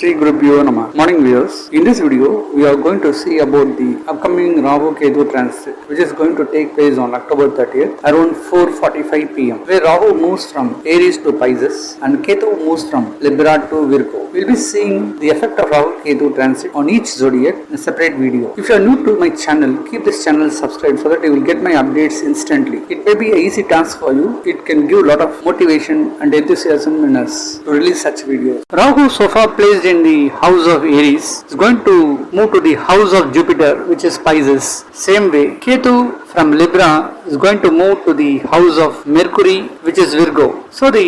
Shri Guru Pyo Namah. Morning viewers. In this video, we are going to see about the upcoming Rahu Ketu transit, which is going to take place on October 30th around 4:45 p.m. where Rahu moves from Aries to Pisces and Ketu moves from Libra to Virgo. We'll be seeing the effect of Rahu Ketu transit on each zodiac in a separate video. If you are new to my channel, keep this channel subscribed so that you will get my updates instantly. It may be an easy task for you. It can give a lot of motivation and enthusiasm in us to release such videos. Rahu so far placed in the house of Aries is going to move to the house of Jupiter, which is Pisces. Same way, Ketu from Libra is going to move to the house of Mercury, which is Virgo. So the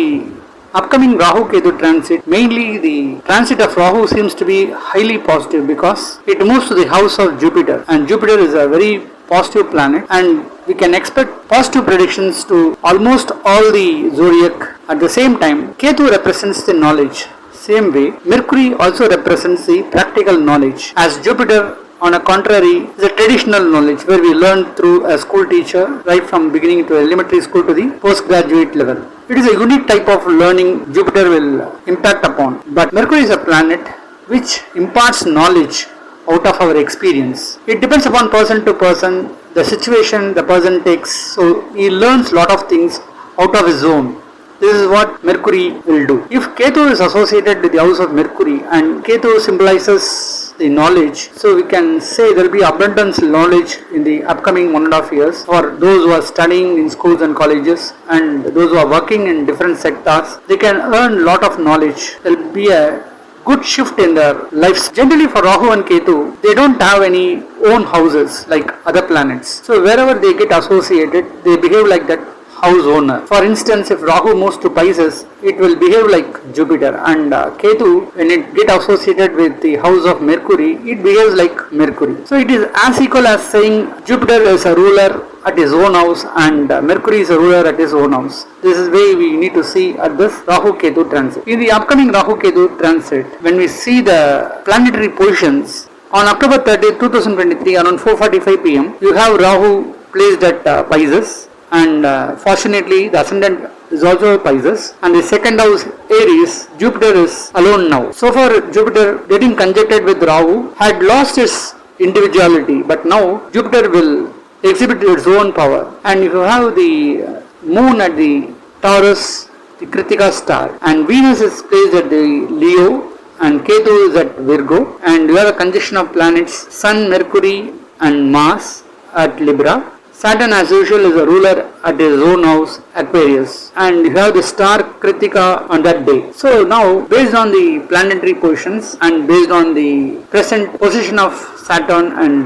upcoming Rahu Ketu transit, mainly the transit of Rahu seems to be highly positive because it moves to the house of Jupiter, and Jupiter is a very positive planet, and we can expect positive predictions to almost all the zodiac. At the same time, Ketu represents the knowledge. Same way, Mercury also represents the practical knowledge, as Jupiter on a contrary is a traditional knowledge where we learn through a school teacher right from beginning to elementary school to the postgraduate level. It is a unique type of learning Jupiter will impact upon, but Mercury is a planet which imparts knowledge out of our experience. It depends upon person to person, the situation the person takes, so he learns lot of things out of his own. This is what Mercury will do. If Ketu is associated with the house of Mercury and Ketu symbolizes the knowledge, so we can say there will be abundance knowledge in the upcoming 1.5 years for those who are studying in schools and colleges and those who are working in different sectors. They can earn lot of knowledge. There will be a good shift in their lives. Generally for Rahu and Ketu, they don't have any own houses like other planets. So wherever they get associated, they behave like that house owner. For instance, if Rahu moves to Pisces, it will behave like Jupiter, and Ketu, when it get associated with the house of Mercury, it behaves like Mercury. So it is as equal as saying Jupiter is a ruler at his own house and Mercury is a ruler at his own house. This is way we need to see at this Rahu Ketu transit. In the upcoming Rahu Ketu transit, when we see the planetary positions, on October 30, 2023 around 4:45 p.m, you have Rahu placed at Pisces, and fortunately the ascendant is also Pisces, and the second house Aries, Jupiter is alone now. So far Jupiter getting conjuncted with Rahu had lost its individuality, but now Jupiter will exhibit its own power. And if you have the moon at the Taurus, the Kritika star, and Venus is placed at the Leo, and Ketu is at Virgo, and you have a conjunction of planets Sun, Mercury and Mars at Libra. Saturn as usual is a ruler at his own house, Aquarius, and you have the star Kritika on that day. So now, based on the planetary positions and based on the present position of Saturn and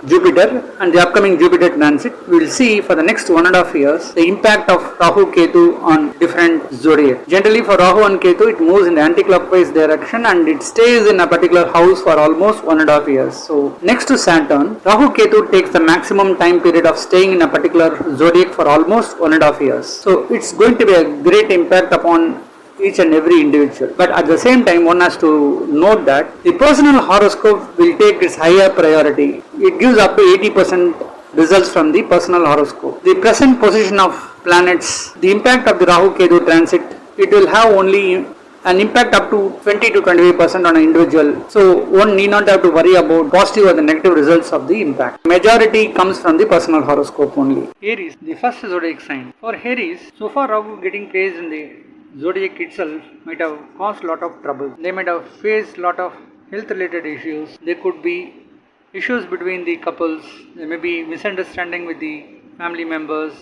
Jupiter and the upcoming Jupiter transit, we will see for the next 1.5 years the impact of Rahu Ketu on different zodiac. Generally for Rahu and Ketu, it moves in the anti-clockwise direction and it stays in a particular house for almost 1.5 years. So next to Saturn, Rahu Ketu takes the maximum time period of staying in a particular zodiac for almost 1.5 years. So it's going to be a great impact upon each and every individual. But at the same time, one has to note that the personal horoscope will take its higher priority. It gives up to 80% results from the personal horoscope. The present position of planets, the impact of the Rahu Ketu transit, it will have only an impact up to 20 to 25% on an individual. So one need not have to worry about positive or the negative results of the impact. Majority comes from the personal horoscope only. Aries, the first zodiac sign. For Aries, so far Rahu getting placed in the zodiac itself might have caused lot of trouble. They might have faced lot of health related issues. There could be issues between the couples. There may be misunderstanding with the family members,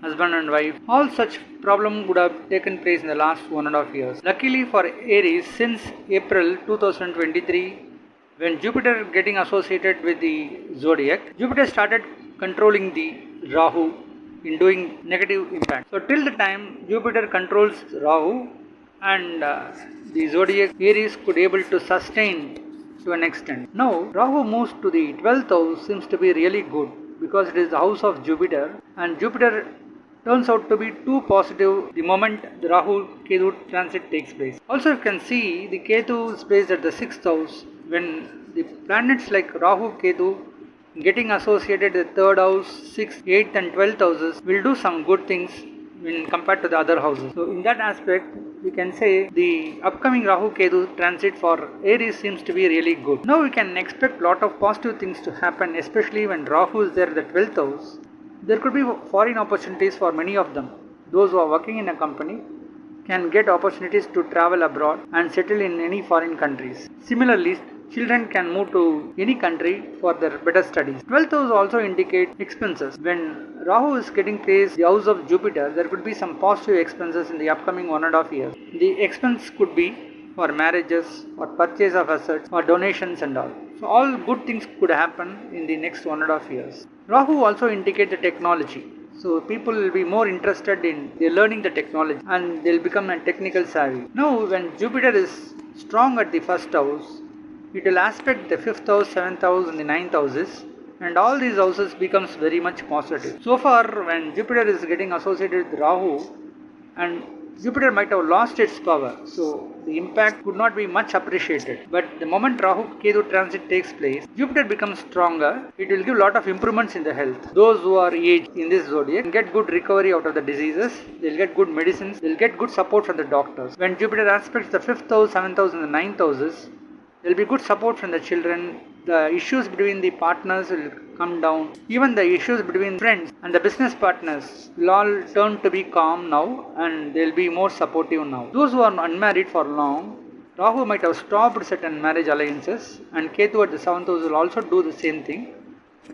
husband and wife. All such problem would have taken place in the last 1.5 years. Luckily for Aries, since April 2023, when Jupiter getting associated with the zodiac, Jupiter started controlling the Rahu in doing negative impact. So till the time Jupiter controls Rahu and the zodiac Aries could able to sustain to an extent. Now Rahu moves to the 12th house seems to be really good because it is the house of Jupiter, and Jupiter turns out to be too positive the moment the Rahu Ketu transit takes place. Also you can see the Ketu is placed at the 6th house. When the planets like Rahu Ketu getting associated with 3rd house, 6th, 8th and 12th houses will do some good things when compared to the other houses. So in that aspect, we can say the upcoming Rahu Ketu transit for Aries seems to be really good. Now we can expect lot of positive things to happen, especially when Rahu is there in the 12th house. There could be foreign opportunities for many of them. Those who are working in a company can get opportunities to travel abroad and settle in any foreign countries. Similarly, children can move to any country for their better studies. 12th house also indicate expenses. When Rahu is getting placed the house of Jupiter, there could be some positive expenses in the upcoming 1.5 years. The expense could be for marriages, or purchase of assets, or donations and all. So all good things could happen in the next 1.5 years. Rahu also indicates the technology. So people will be more interested in learning the technology and they'll become a technical savvy. Now when Jupiter is strong at the first house, it will aspect the 5th house, 7th house and the 9th houses, and all these houses becomes very much positive. So far when Jupiter is getting associated with Rahu, and Jupiter might have lost its power, so the impact could not be much appreciated. But the moment Rahu Ketu transit takes place, Jupiter becomes stronger. It will give a lot of improvements in the health. Those who are aged in this zodiac can get good recovery out of the diseases. They'll get good medicines. They'll get good support from the doctors. When Jupiter aspects the 5th house, 7th house and the 9th houses, there will be good support from the children. The issues between the partners will come down. Even the issues between friends and the business partners will all turn to be calm now, and they will be more supportive now. Those who are unmarried for long, Rahu might have stopped certain marriage alliances, and Ketu at the 7th house will also do the same thing.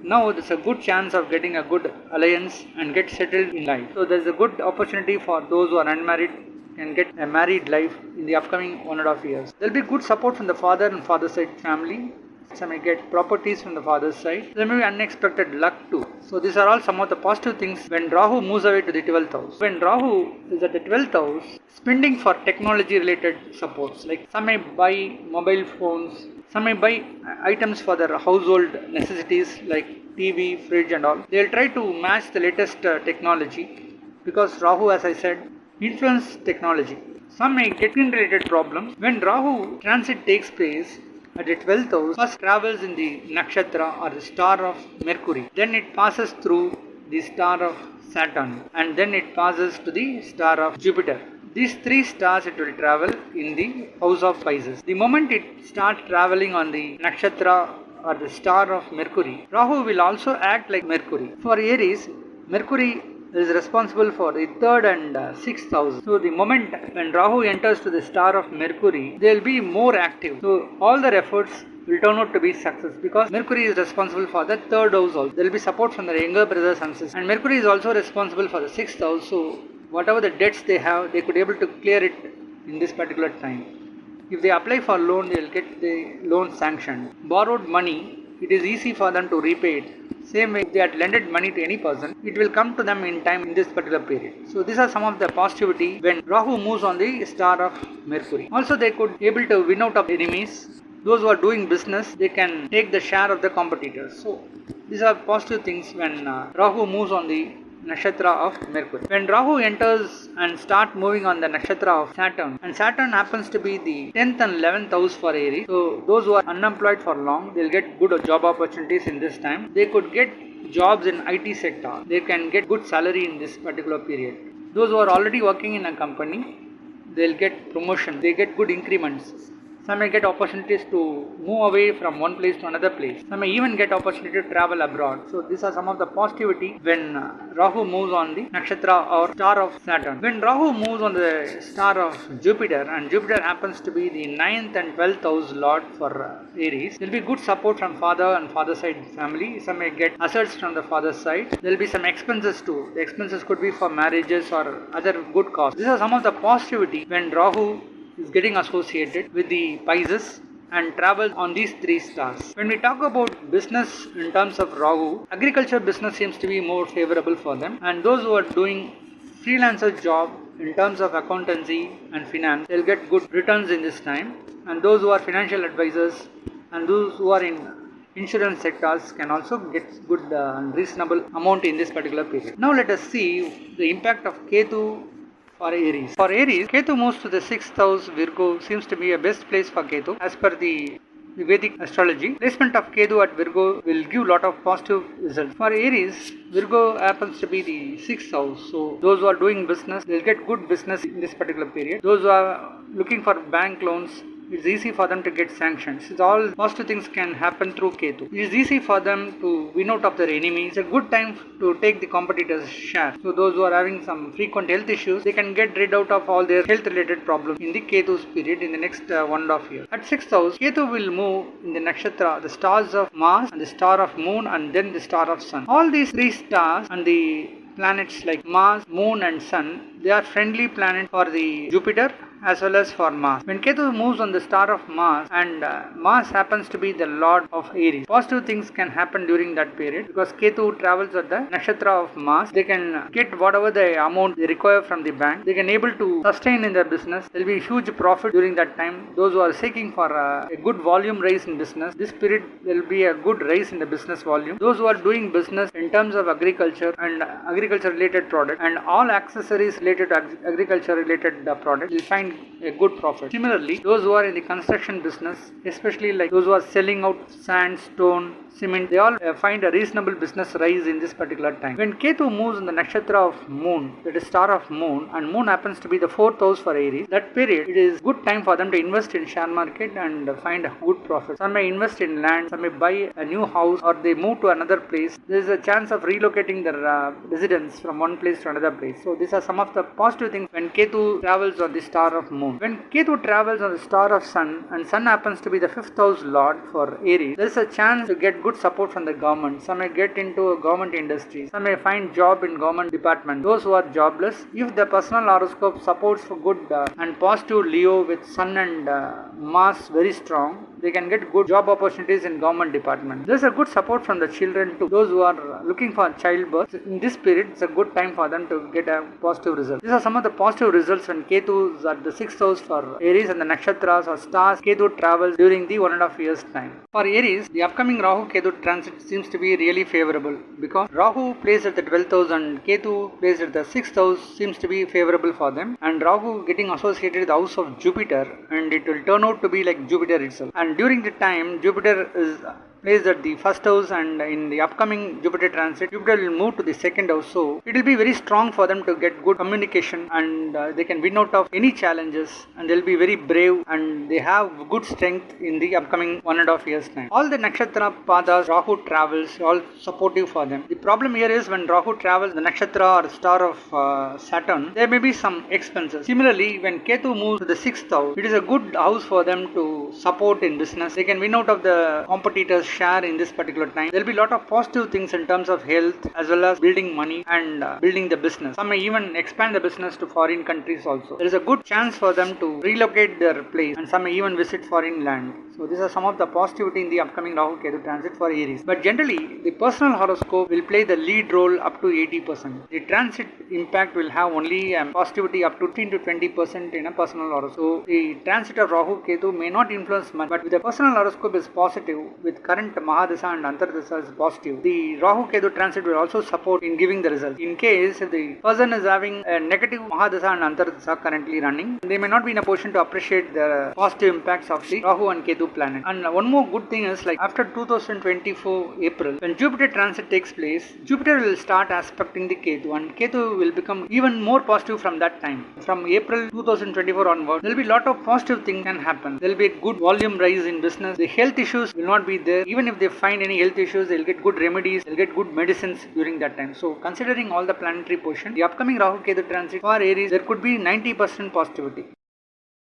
Now there's a good chance of getting a good alliance and get settled in life. So there's a good opportunity for those who are unmarried can get a married life in the upcoming 1.5 years. There will be good support from the father and father side family. Some may get properties from the father's side. There may be unexpected luck too. So these are all some of the positive things when Rahu moves away to the 12th house. When Rahu is at the 12th house, spending for technology related supports, like some may buy mobile phones, some may buy items for their household necessities like TV, fridge and all. They will try to match the latest technology because Rahu, as I said, influence technology. Some may get in related problems. When Rahu transit takes place at the 12th house, first travels in the Nakshatra or the star of Mercury. Then it passes through the star of Saturn, and then it passes to the star of Jupiter. These three stars it will travel in the house of Pisces. The moment it starts traveling on the Nakshatra or the star of Mercury, Rahu will also act like Mercury. For Aries, Mercury is responsible for the 3rd and 6th house. So the moment when Rahu enters to the star of Mercury, they will be more active. So all their efforts will turn out to be success because Mercury is responsible for the 3rd house also. There will be support from the younger brothers and sisters. And Mercury is also responsible for the 6th house. So whatever the debts they have, they could be able to clear it in this particular time. If they apply for loan, they will get the loan sanctioned. Borrowed money, it is easy for them to repay it. Same way, if they had lended money to any person, it will come to them in time in this particular period. So these are some of the positivity when Rahu moves on the star of Mercury. Also they could be able to win out of enemies. Those who are doing business, they can take the share of the competitors. So these are positive things when Rahu moves on the Nakshatra of Mercury. When Rahu enters and start moving on the Nakshatra of Saturn, and Saturn happens to be the 10th and 11th house for Aries, so those who are unemployed for long, they'll get good job opportunities in this time. They could get jobs in IT sector. They can get good salary in this particular period. Those who are already working in a company, they'll get promotion. They get good increments. Some may get opportunities to move away from one place to another place. Some may even get opportunity to travel abroad. So these are some of the positivity when Rahu moves on the Nakshatra or star of Saturn. When Rahu moves on the star of Jupiter, and Jupiter happens to be the 9th and 12th house lord for Aries, there will be good support from father and father side family. Some may get assets from the father's side. There will be some expenses too. The expenses could be for marriages or other good cause. These are some of the positivity when Rahu is getting associated with the Pisces and travels on these three stars. When we talk about business in terms of Rahu, agriculture business seems to be more favorable for them, and those who are doing freelancer job in terms of accountancy and finance, they'll get good returns in this time, and those who are financial advisors and those who are in insurance sectors can also get good and reasonable amount in this particular period. Now let us see the impact of Ketu for Aries. For Aries, Ketu moves to the 6th house. Virgo seems to be a best place for Ketu as per the the Vedic astrology. Placement of Ketu at Virgo will give lot of positive results. For Aries, Virgo happens to be the 6th house. So those who are doing business, they'll get good business in this particular period. Those who are looking for bank loans, it's easy for them to get sanctions. It's all positive things can happen through Ketu. It is easy for them to win out of their enemies. It's a good time to take the competitors' share. So those who are having some frequent health issues, they can get rid out of all their health related problems in the Ketu's period in the next 1.5 years. At 6th house, Ketu will move in the Nakshatra, the stars of Mars and the star of Moon and then the star of Sun. All these three stars and the planets like Mars, Moon and Sun, they are friendly planets for the Jupiter as well as for Mars. When Ketu moves on the star of Mars and Mars happens to be the lord of Aries, positive things can happen during that period because Ketu travels at the nakshatra of Mars. They can get whatever the amount they require from the bank. They can able to sustain in their business. There will be huge profit during that time. Those who are seeking for a good volume rise in business, this period there will be a good rise in the business volume. Those who are doing business in terms of agriculture and agriculture related product and all accessories related to agriculture related products will find a good profit. Similarly, those who are in the construction business, especially like those who are selling out sand, stone, cement, they all find a reasonable business rise in this particular time. When Ketu moves in the nakshatra of Moon, that is star of Moon, and Moon happens to be the 4th house for Aries, that period it is good time for them to invest in share market and find a good profit. Some may invest in land, some may buy a new house or they move to another place. There is a chance of relocating their residence from one place to another place. So these are some of the positive things when Ketu travels on the star of Moon. When Ketu travels on the star of Sun and Sun happens to be the 5th house lord for Aries, there is a chance to get good support from the government. Some may get into government industries. Some may find job in government department. Those who are jobless, if the personal horoscope supports for good and positive Leo with Sun and Mars very strong, they can get good job opportunities in government department. There is a good support from the children too. Those who are looking for childbirth, in this period it's a good time for them to get a positive result. These are some of the positive results when Ketu is at the 6th house for Aries and the nakshatras or stars Ketu travels during the 1.5 years time. For Aries, the upcoming Rahu Ketu transit seems to be really favorable because Rahu placed at the 12th house and Ketu placed at the 6th house seems to be favorable for them, and Rahu getting associated with the house of Jupiter, and it will turn out to be like Jupiter itself. And during the time Jupiter is placed at the 1st house, and in the upcoming Jupiter transit, Jupiter will move to the 2nd house. So it will be very strong for them to get good communication and they can win out of any challenges, and they will be very brave and they have good strength in the upcoming 1.5 years time. All the nakshatra pathas Rahu travels all supportive for them. The problem here is when Rahu travels the nakshatra or star of Saturn, there may be some expenses. Similarly, when Ketu moves to the 6th house, it is a good house for them to support in business. They can win out of the competitors share in this particular time. There will be a lot of positive things in terms of health as well as building money and building the business. Some may even expand the business to foreign countries also. There is a good chance for them to relocate their place, and some may even visit foreign land. So these are some of the positivity in the upcoming Rahu Ketu transit for Aries. But generally, the personal horoscope will play the lead role up to 80%. The transit impact will have only positivity up to 15 to 20% in a personal horoscope. So the transit of Rahu Ketu may not influence much, but with the personal horoscope is positive, with current Mahadasa and Antardasa is positive, the Rahu Ketu transit will also support in giving the result. In case if the person is having a negative Mahadasa and Antardasa currently running, they may not be in a position to appreciate the positive impacts of the Rahu and Ketu planet. And one more good thing is, like after 2024 April, when Jupiter transit takes place, Jupiter will start aspecting the Ketu, and Ketu will become even more positive from that time. From April 2024 onward, there will be a lot of positive things can happen. There will be a good volume rise in business. The health issues will not be there. Even if they find any health issues, they'll get good remedies, they'll get good medicines during that time. So considering all the planetary position, the upcoming Rahu Ketu transit for Aries, there could be 90% positivity.